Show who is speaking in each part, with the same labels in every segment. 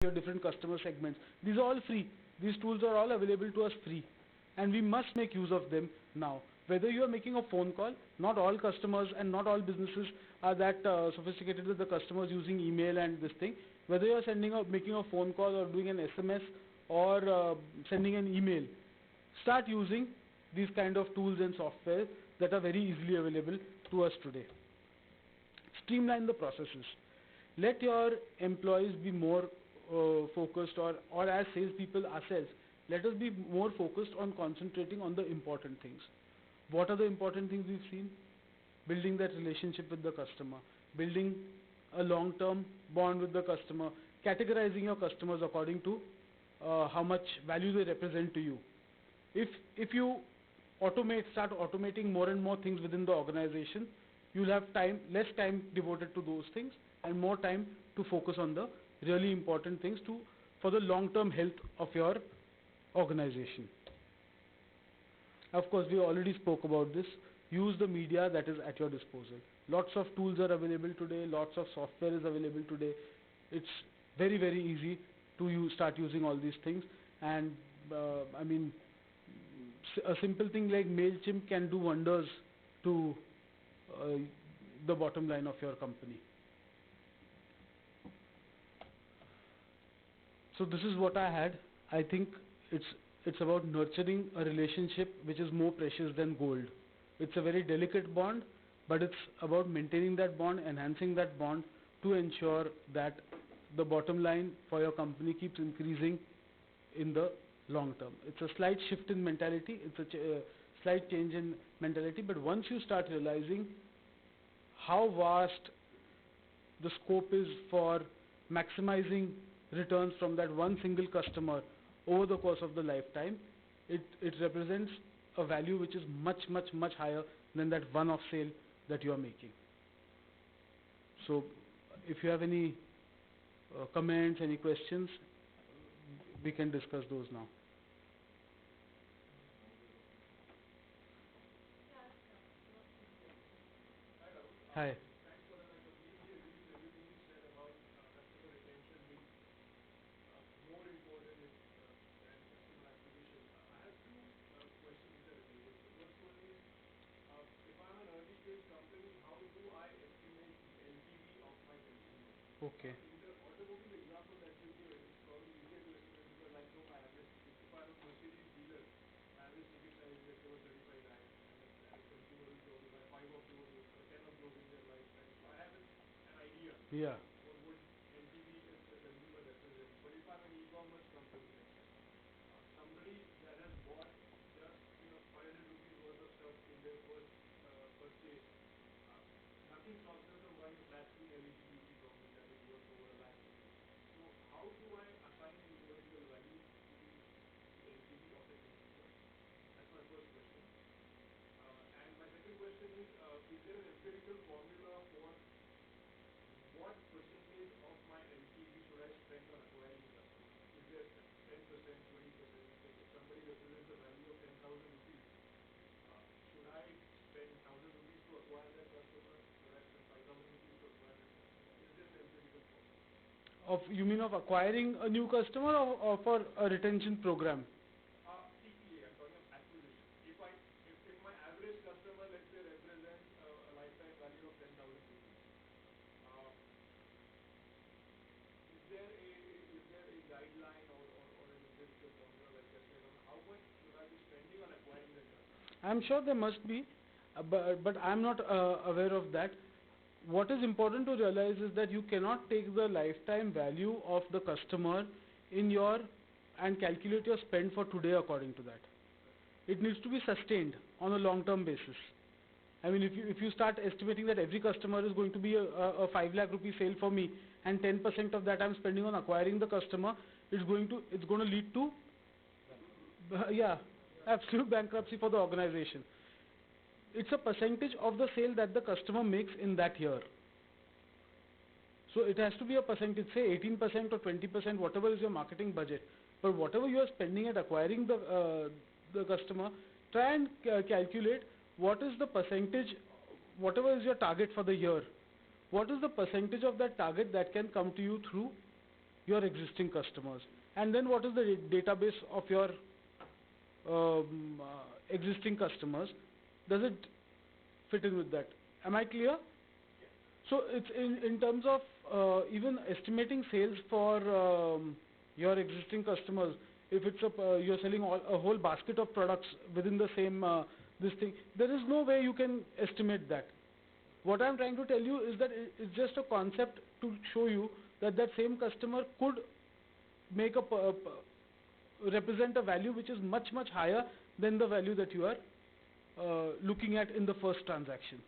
Speaker 1: your different customer segments. These are all free. These tools are all available to us free, and we must make use of them now. Whether you are making a phone call, not all customers and not all businesses are that sophisticated with the customers using email and this thing. Whether you are making a phone call or doing an SMS or sending an email, start using these kind of tools and software that are very easily available to us today. Streamline the processes. Let your employees be more focused, or as salespeople ourselves, let us be more focused on concentrating on the important things. What are the important things we've seen? Building that relationship with the customer, building a long-term bond with the customer, categorizing your customers according to how much value they represent to you. If you start automating more and more things within the organization, you'll have less time devoted to those things and more time to focus on the really important things for the long-term health of your organization. Of course, we already spoke about this. Use the media that is at your disposal. Lots of tools are available today. Lots of software is available today. It's very, very easy to start using all these things. And I mean, a simple thing like MailChimp can do wonders to the bottom line of your company. So this is what I had. I think it's about nurturing a relationship which is more precious than gold. It's a very delicate bond, but it's about maintaining that bond, enhancing that bond to ensure that the bottom line for your company keeps increasing in the long term. It's a slight shift in mentality. It's a slight change in mentality. But once you start realizing how vast the scope is for maximizing returns from that one single customer over the course of the lifetime, it represents a value which is much, much, much higher than that one-off sale that you are making. So if you have any comments, any questions, we can discuss those now. Hi. Okay. Yeah. You mean of acquiring a new customer or for a retention program? I'm sure there must be, but I'm not aware of that. What is important to realize is that you cannot take the lifetime value of the customer and calculate your spend for today according to that. It needs to be sustained on a long-term basis. I mean, if you start estimating that every customer is going to be a 5 lakh rupee sale for me, and 10% of that I'm spending on acquiring the customer, it's going to lead to absolute bankruptcy for the organization. It's a percentage of the sale that the customer makes in that year. So it has to be a percentage, say 18% or 20%, whatever is your marketing budget. But whatever you are spending at acquiring the customer, try and calculate what is the percentage, whatever is your target for the year. What is the percentage of that target that can come to you through your existing customers. And then what is the database of your existing customers? Does it fit in with that? Am I clear? So it's in terms of even estimating sales for your existing customers. If it's you're selling a whole basket of products within the same this thing, there is no way you can estimate that. What I'm trying to tell you is that it's just a concept to show you that that same customer could make represent a value which is much higher than the value that you are looking at in the first transaction.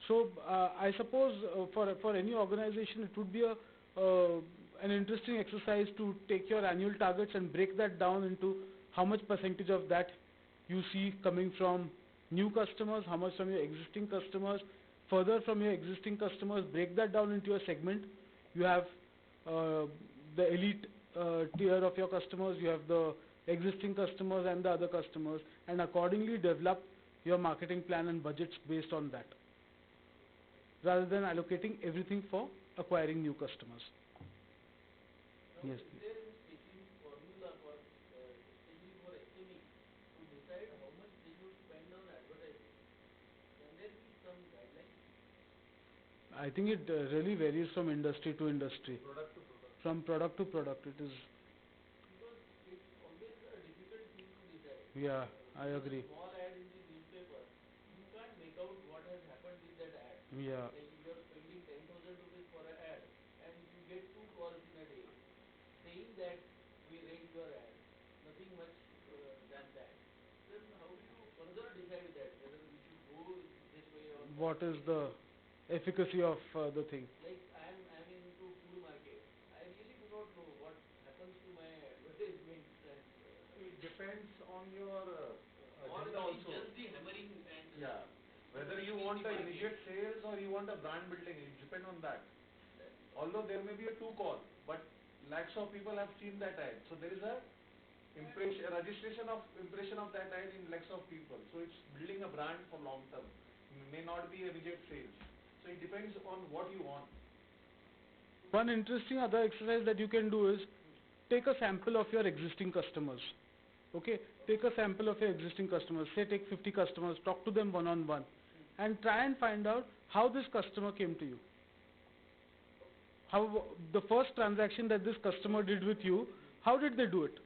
Speaker 1: So I suppose for any organization it would be an interesting exercise to take your annual targets and break that down into how much percentage of that you see coming from new customers, how much from your existing customers. Further from your existing customers, break that down into a segment. You have the elite tier of your customers, you have the existing customers and the other customers, and accordingly develop your marketing plan and budgets based on that, rather than allocating everything for acquiring new customers. Yes.
Speaker 2: Is there any specific formula for especially for SME to decide how much they should spend on advertising? Can there be some guidelines?
Speaker 1: I think it really varies from industry to industry.
Speaker 2: Product to product.
Speaker 1: From product to product, it is.
Speaker 2: Because it's always a difficult thing to decide.
Speaker 1: Yeah, I agree.
Speaker 2: Small ad in the newspaper, you can't make out what has happened with that ad.
Speaker 1: Yeah.
Speaker 2: Like you are spending 10,000 rupees for an ad and you get 2 calls in a day saying that we read your ad, nothing much than that. Then how do you further decide that whether we should go this way or
Speaker 1: What is the efficacy of the thing?
Speaker 2: like I'm into food market. I really do not know what happens to my advertisements and
Speaker 3: It depends on your
Speaker 2: or
Speaker 3: agenda also.
Speaker 2: just the hammering and
Speaker 3: Yeah. Whether you want a immediate sales or you want a brand building, it depends on that. Although there may be a 2 call, but lakhs of people have seen that ad. So there is a registration of impression of that ad in lakhs of people. So it's building a brand for long term. May not be immediate sales. So it depends on what you want.
Speaker 1: One interesting other exercise that you can do is take a sample of your existing customers. Okay, take a sample of your existing customers. Say take 50 customers, talk to them one-on-one, and try and find out how this customer came to you. How the first transaction that this customer did with you, how did they do it?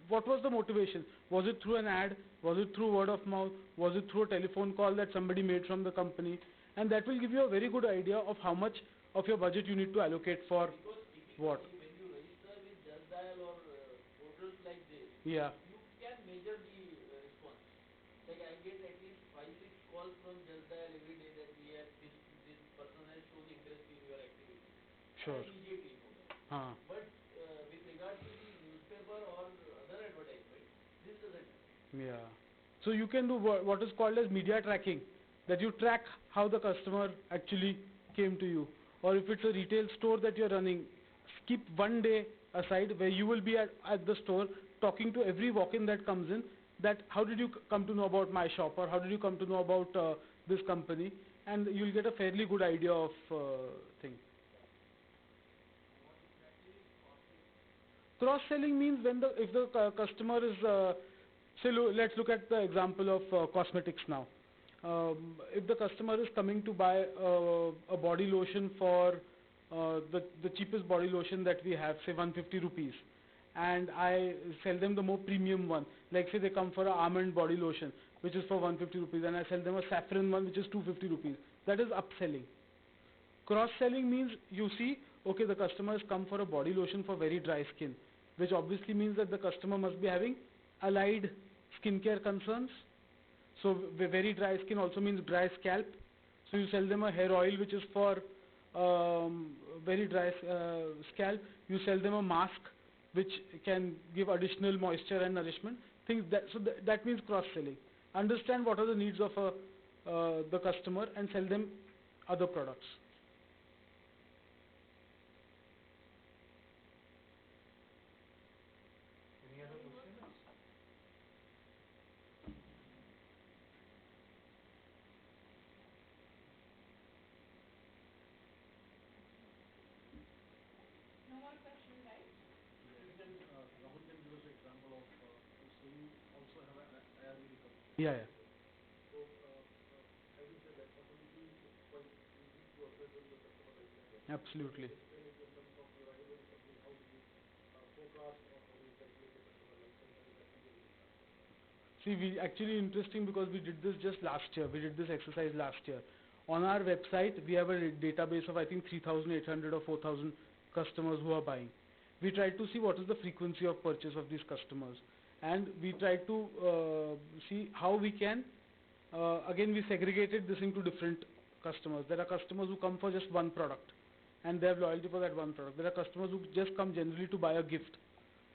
Speaker 1: What was the motivation? Was it through an ad? Was it through word of mouth? Was it through a telephone call that somebody made from the company? And that will give you a very good idea of how much of your budget you need to allocate for what.
Speaker 2: when you register with Just Dial or portals like this,
Speaker 1: Yeah.
Speaker 2: you can measure the response. Like I get at least 5-6 calls from Just Dial every day that we have this person has shown interest in your activity.
Speaker 1: Sure.
Speaker 2: I immediately know that.
Speaker 1: Huh.
Speaker 2: But with regard to the newspaper or other advertisement, this doesn't happen.
Speaker 1: Yeah. So you can do what is called as media tracking, that you track how the customer actually came to you. Or if it's a retail store that you're running, keep one day aside where you will be at the store talking to every walk-in that comes in, that how did you come to know about my shop, or how did you come to know about this company, and you'll get a fairly good idea of thing. Cross-selling means if the customer is, let's look at the example of cosmetics now. If the customer is coming to buy a body lotion for the cheapest body lotion that we have, say 150 rupees, and I sell them the more premium one, like say they come for an almond body lotion which is for 150 rupees, and I sell them a saffron one which is 250 rupees, that is upselling. Cross-selling means you see, okay, the customer has come for a body lotion for very dry skin, which obviously means that the customer must be having allied skincare concerns. So very dry skin also means dry scalp. So you sell them a hair oil which is for very dry scalp. You sell them a mask which can give additional moisture and nourishment. That means cross-selling. Understand what are the needs of the customer and sell them other products.
Speaker 3: Any other questions? Rahul can give us an example of, so you also have an Ayurvedic company.
Speaker 1: Yeah, yeah.
Speaker 3: So, as you said, that possibility is quite easy to assess when the customer lifetime.
Speaker 1: Absolutely.
Speaker 3: Explain it in terms of your Ayurvedic company, how do you forecast or how do you calculate the customer lifetime, that will be a good example.
Speaker 1: See, we actually interesting because we did this just last year. We did this exercise last year. On our website, we have a database of I think 3,800 or 4,000 customers who are buying. We tried to see what is the frequency of purchase of these customers, and we tried to see how we can. Again, we segregated this into different customers. There are customers who come for just one product, and they have loyalty for that one product. There are customers who just come generally to buy a gift,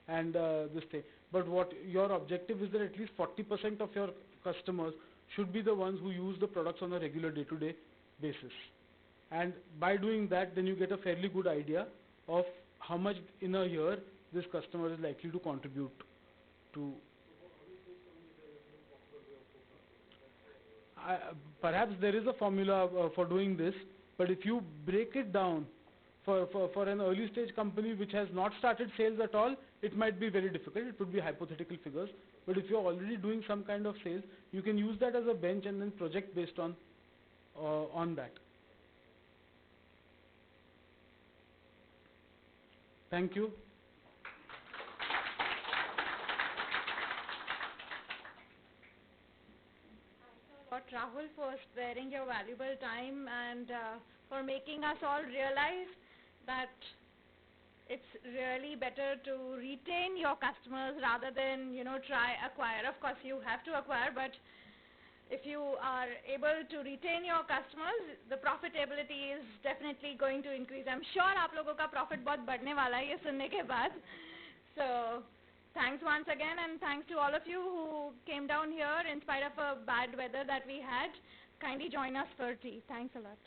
Speaker 1: and this thing. But what your objective is that at least 40% of your customers should be the ones who use the products on a regular day-to-day basis. And by doing that, then you get a fairly good idea of how much in a year this customer is likely to contribute to. Perhaps there is a formula for doing this, but if you break it down for an early stage company which has not started sales at all, it might be very difficult. It would be hypothetical figures. But if you're already doing some kind of sales, you can use that as a bench and then project based on that. Thank you.
Speaker 4: Thanks a lot, Rahul, for sparing your valuable time and for making us all realize that it's really better to retain your customers rather than, try acquire. Of course, you have to acquire, but if you are able to retain your customers, the profitability is definitely going to increase. I'm sure आप लोगों का profit बहुत बढ़ने वाला है ये सुनने के बाद. So thanks once again, and thanks to all of you who came down here in spite of a bad weather that we had. Kindly join us for tea. Thanks a lot.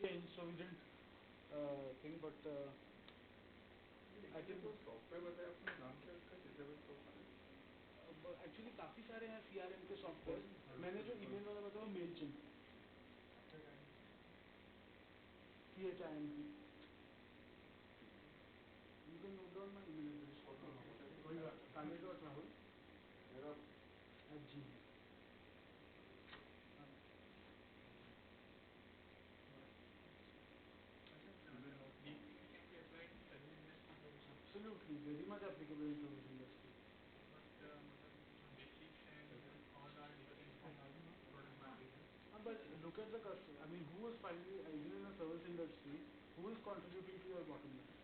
Speaker 1: Change, so we didn't think, but I think
Speaker 3: software बताया अपने नाम क्या इसका database software
Speaker 1: actually काफ़ी सारे हैं CRM के software. मैंने जो ईमेल वाला बताया Mailchimp, CHIMP. You can note down my email address. Kale.rahul @gmail. Absolutely, very much applicable in service industry. But look at the customer. I mean, who is finally, even in a service industry, who is contributing to your bottom line?